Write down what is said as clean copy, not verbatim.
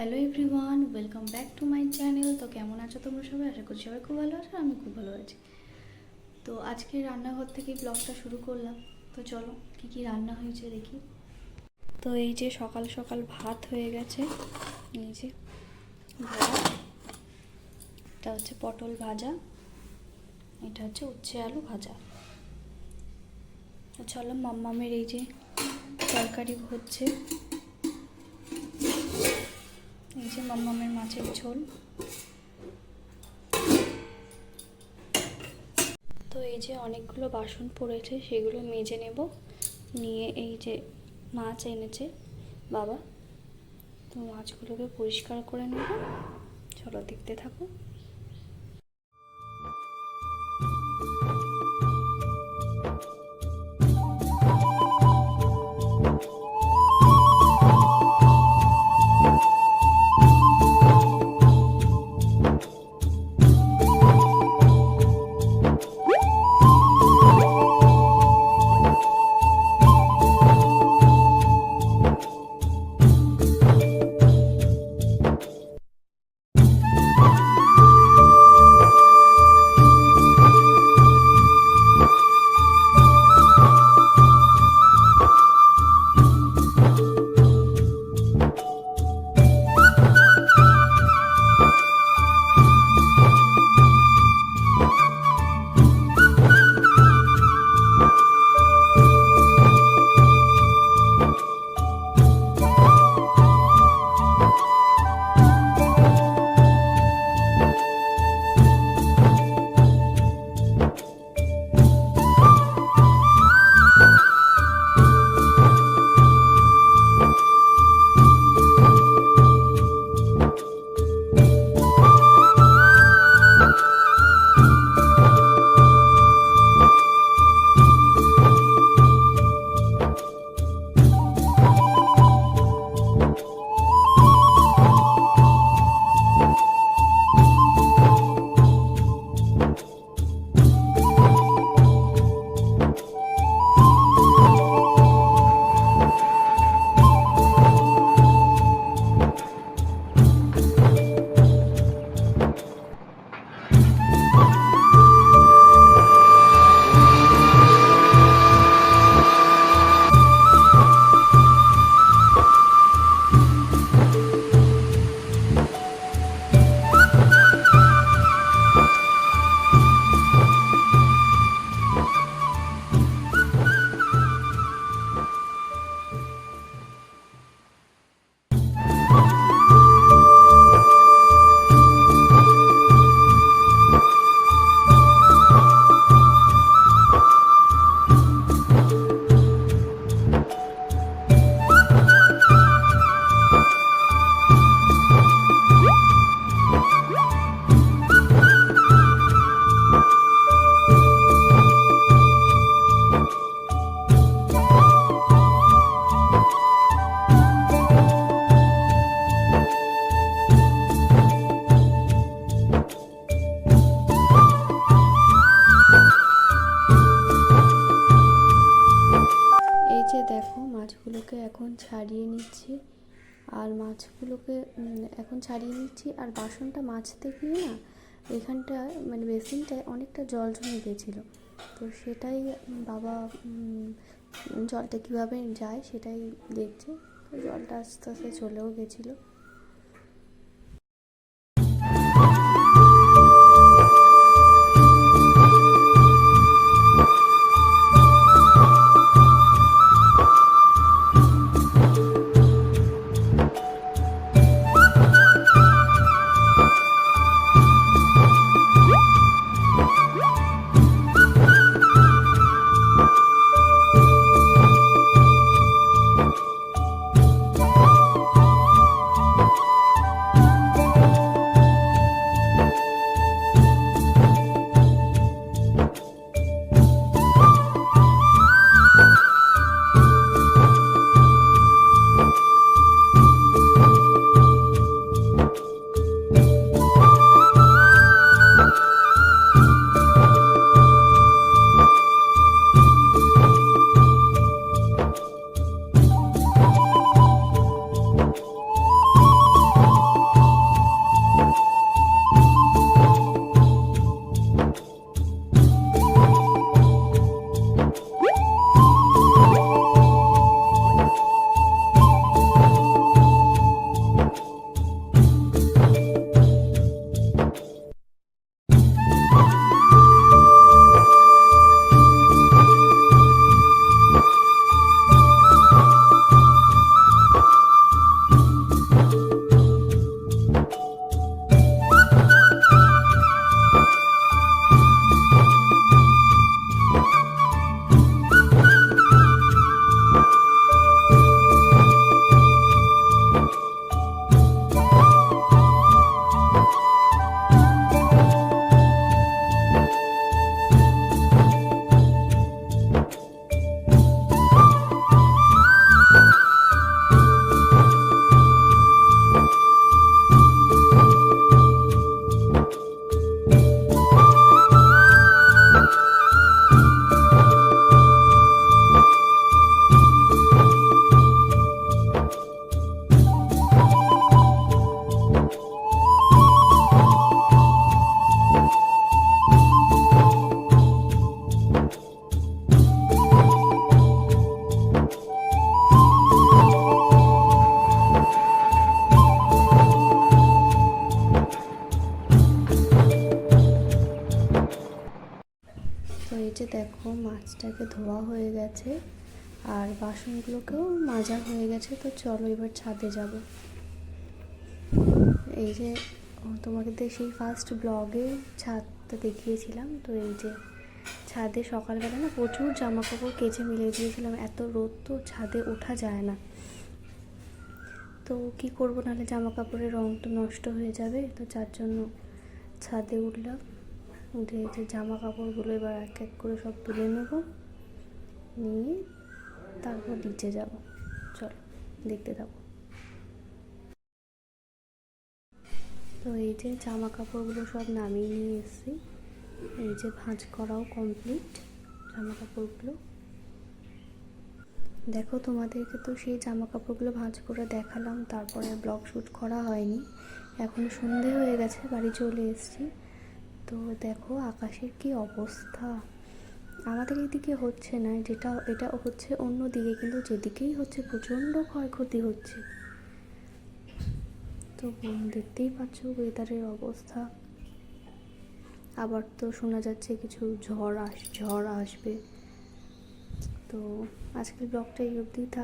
Hello everyone, welcome back to my channel. তো কেমন আছো তোমরা সবাই? আশা করছি সবাই খুব ভালো আছো, আমি খুব ভালো আছি। তো আজকে রান্নাঘর থেকেই ব্লগটা শুরু করলাম। তো চলো কী কী রান্না হয়েছে দেখি। তো এই যে সকাল সকাল ভাত হয়ে গেছে, এই যে ভাত, এটা হচ্ছে পটল ভাজা, এটা হচ্ছে উচ্ছে আলু ভাজা। তো চলো মাম্মামের এই যে তরকারি হচ্ছে, এই যে মাম্মামের মাছের ঝোল। তো এই যে অনেকগুলো বাসন পড়েছে, সেগুলো মেজে নেব। নিয়ে এই যে মাছ এনেছে বাবা, তো মাছগুলোকে পরিষ্কার করে নেব। চলো দেখতে থাকো। এই যে দেখো মাছগুলোকে এখন ছাড়িয়ে নিচ্ছি, আর মাছগুলোকে এখন ছাড়িয়ে নিচ্ছি। আর বাসনটা মাজতে গিয়ে না এখানটা মানে বেসিনটায় অনেকটা জল জমে গেছিলো, তো সেটাই বাবা জলটা কীভাবে যায় সেটাই দেখছে। জলটা আস্তে আস্তে চলেও গেছিলো। দেখো মাছটাকে ধোয়া হয়ে গেছে আর বাসনগুলোকেও মাজা হয়ে গেছে। তো চলো এবার ছাদে যাব। এই যে তোমাকে সেই ফার্স্ট ব্লগে ছাদটা দেখিয়েছিলাম। তো এই যে ছাদে সকালবেলা না প্রচুর জামা কাপড় কেচে মিলে দিয়েছিলাম, এত রোদ তো ছাদে ওঠা যায় না। তো কি করব, নাহলে জামা কাপড়ের রং তো নষ্ট হয়ে যাবে। তো যার জন্য ছাদে উঠলাম, উঠে যে জামা কাপড়গুলো এবার এক এক করে সব তুলে নেব, নিয়ে তারপর নিচে যাব। চলো দেখতে থাকো। তো এই যে জামা কাপড়গুলো সব নামিয়ে নিয়ে এসেছি। এই যে ভাঁজ করাও কমপ্লিট জামা কাপড়গুলো। দেখো তোমাদেরকে তো সেই জামা কাপড়গুলো ভাঁজ করে দেখালাম, তারপরে ব্লগ শ্যুট করা হয়নি। এখন সন্ধে হয়ে গেছে, বাড়ি চলে এসেছি। তো দেখো আকাশের কি অবস্থা। আমাদের এইদিকে হচ্ছে না, এটা হচ্ছে অন্য দিকে, কিন্তু যেদিকেই হচ্ছে প্রচণ্ড ক্ষয়ক্ষতি হচ্ছে। তো দেখতেই পাচ্ছ ওয়েদারের অবস্থা। আবার তো শোনা যাচ্ছে কিছু ঝড় আসবে। তো আজকের ব্লগটা এই অবধিই থাক।